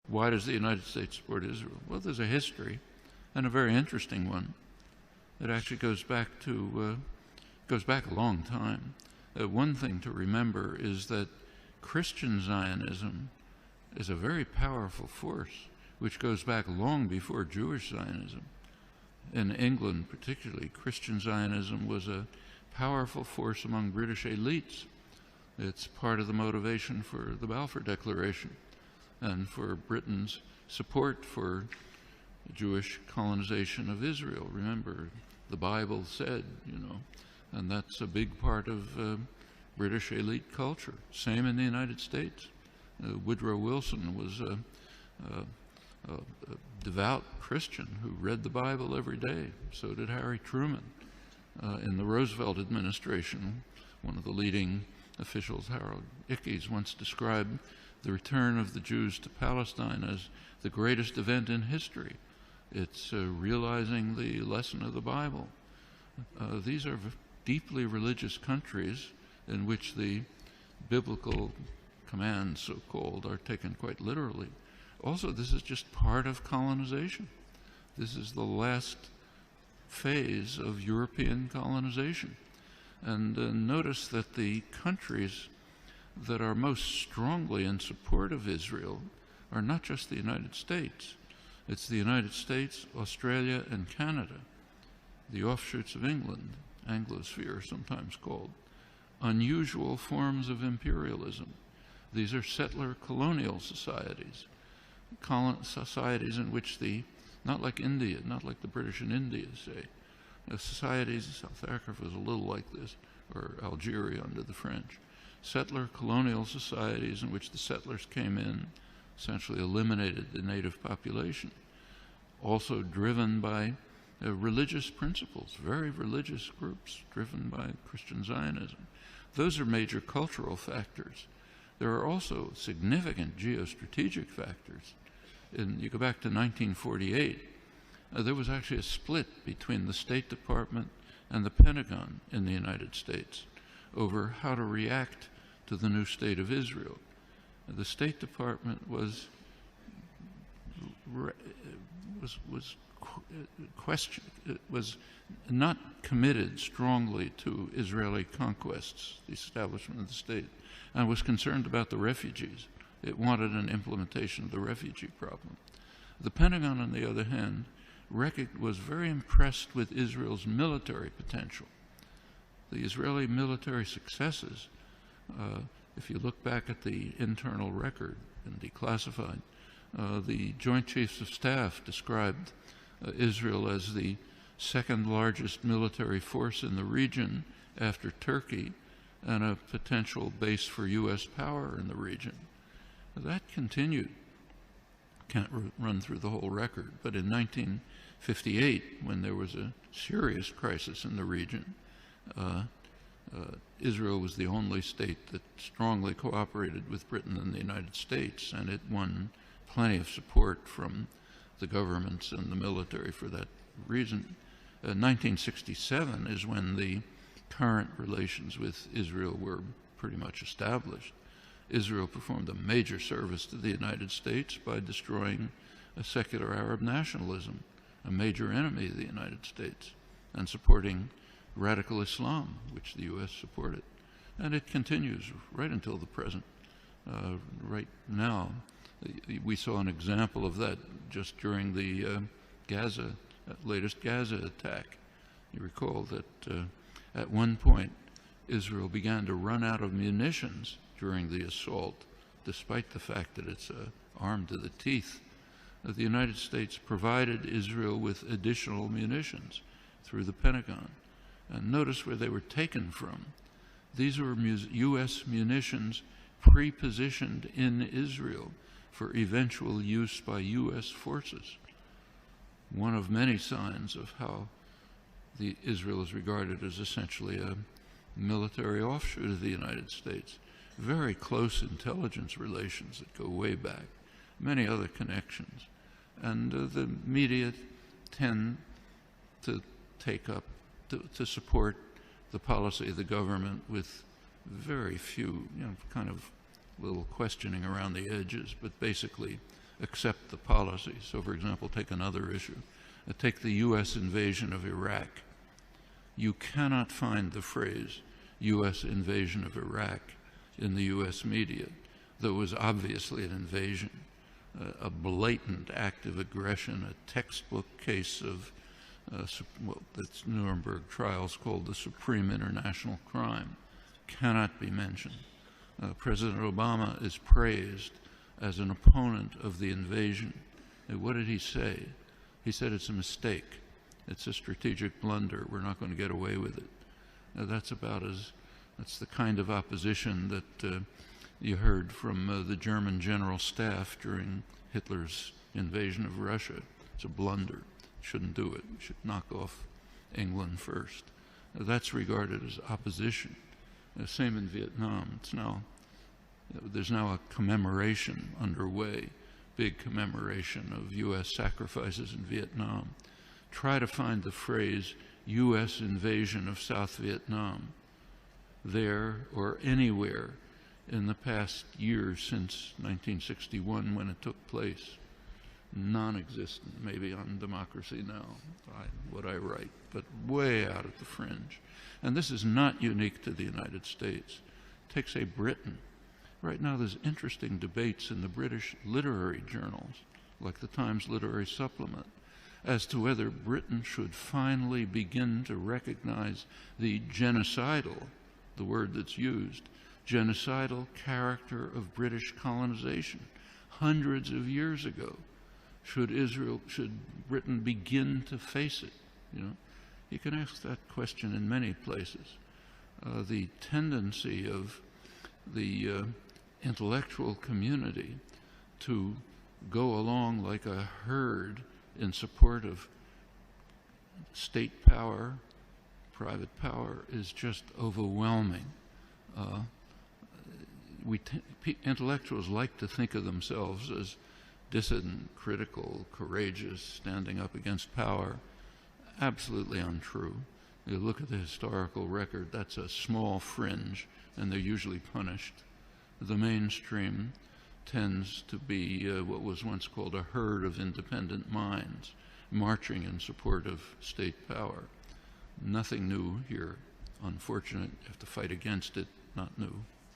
Why does the United States support Israel? Well, there's a history, and a very interesting one. It actually goes back a long time. One thing to remember is that Christian Zionism is a very powerful force, which goes back long before Jewish Zionism. In England, particularly, Christian Zionism was a powerful force among British elites. It's part of the motivation for the Balfour Declaration and for Britain's support for Jewish colonization of Israel. Remember, the Bible said, and that's a big part of British elite culture. Same in the United States. Woodrow Wilson was a devout Christian who read the Bible every day. So did Harry Truman. In the Roosevelt administration, one of the leading officials, Harold Ickes, once described the return of the Jews to Palestine as the greatest event in history. It's realizing the lesson of the Bible. These are deeply religious countries in which the biblical commands, so-called, are taken quite literally. Also, this is just part of colonization. This is the last phase of European colonization. And notice that the countries that are most strongly in support of Israel are not just the United States. It's the United States, Australia, and Canada, the offshoots of England, Anglosphere sometimes called, unusual forms of imperialism. These are settler colonial societies, societies in which not like India, not like the British in India, say, societies, South Africa was a little like this, or Algeria under the French, settler colonial societies in which the settlers came in, essentially eliminated the native population, also driven by religious principles, very religious groups driven by Christian Zionism. Those are major cultural factors. There are also significant geostrategic factors. You go back to 1948, there was actually a split between the State Department and the Pentagon in the United States over how to react to the new state of Israel. The State Department was not committed strongly to Israeli conquests, the establishment of the state, and was concerned about the refugees. It wanted an implementation of the refugee problem. The Pentagon, on the other hand, was very impressed with Israel's military potential. The Israeli military successes, if you look back at the internal record and declassified, the Joint Chiefs of Staff described Israel as the second largest military force in the region after Turkey and a potential base for U.S. power in the region. That continued. Can't run through the whole record, but in 1958, when there was a serious crisis in the region, Israel was the only state that strongly cooperated with Britain and the United States, and it won plenty of support from the governments and the military for that reason. 1967 is when the current relations with Israel were pretty much established. Israel performed a major service to the United States by destroying a secular Arab nationalism, a major enemy of the United States, and supporting radical Islam, which the U.S. supported. And it continues right until the present. Right now, we saw an example of that just during the latest Gaza attack. You recall that at one point, Israel began to run out of munitions during the assault, despite the fact that it's armed to the teeth. The United States provided Israel with additional munitions through the Pentagon. And notice where they were taken from. These were U.S. munitions pre-positioned in Israel for eventual use by U.S. forces. One of many signs of how Israel is regarded as essentially a military offshoot of the United States. Very close intelligence relations that go way back, many other connections. And the media tend to take up, to support the policy of the government with very few, kind of little questioning around the edges, but basically accept the policy. So, for example, take another issue. Take the U.S. invasion of Iraq. You cannot find the phrase U.S. invasion of Iraq in the U.S. media, though it was obviously an invasion, a blatant act of aggression, a textbook case of what the Nuremberg trials called the supreme international crime, cannot be mentioned. President Obama is praised as an opponent of the invasion. And what did he say? He said it's a mistake. It's a strategic blunder. We're not going to get away with it. Now, that's the kind of opposition that you heard from the German general staff during Hitler's invasion of Russia. It's a blunder. Shouldn't do it. Should knock off England first. That's regarded as opposition. Same in Vietnam. There's now a commemoration underway, big commemoration of U.S. sacrifices in Vietnam. Try to find the phrase U.S. invasion of South Vietnam there or anywhere in the past year since 1961 when it took place. Non-existent, maybe on Democracy Now, what I write, but way out at the fringe. And this is not unique to the United States. Take, say, Britain. Right now there's interesting debates in the British literary journals, like the Times Literary Supplement, as to whether Britain should finally begin to recognize the genocidal, the word that's used, genocidal character of British colonization hundreds of years ago. Should Britain begin to face it? You can ask that question in many places. The tendency of the intellectual community to go along like a herd in support of state power, private power, is just overwhelming. Intellectuals like to think of themselves as dissident, critical, courageous, standing up against power. Absolutely untrue. You look at the historical record, that's a small fringe, and they're usually punished. The mainstream tends to be what was once called a herd of independent minds, marching in support of state power. Nothing new here. Unfortunate, you have to fight against it, not new.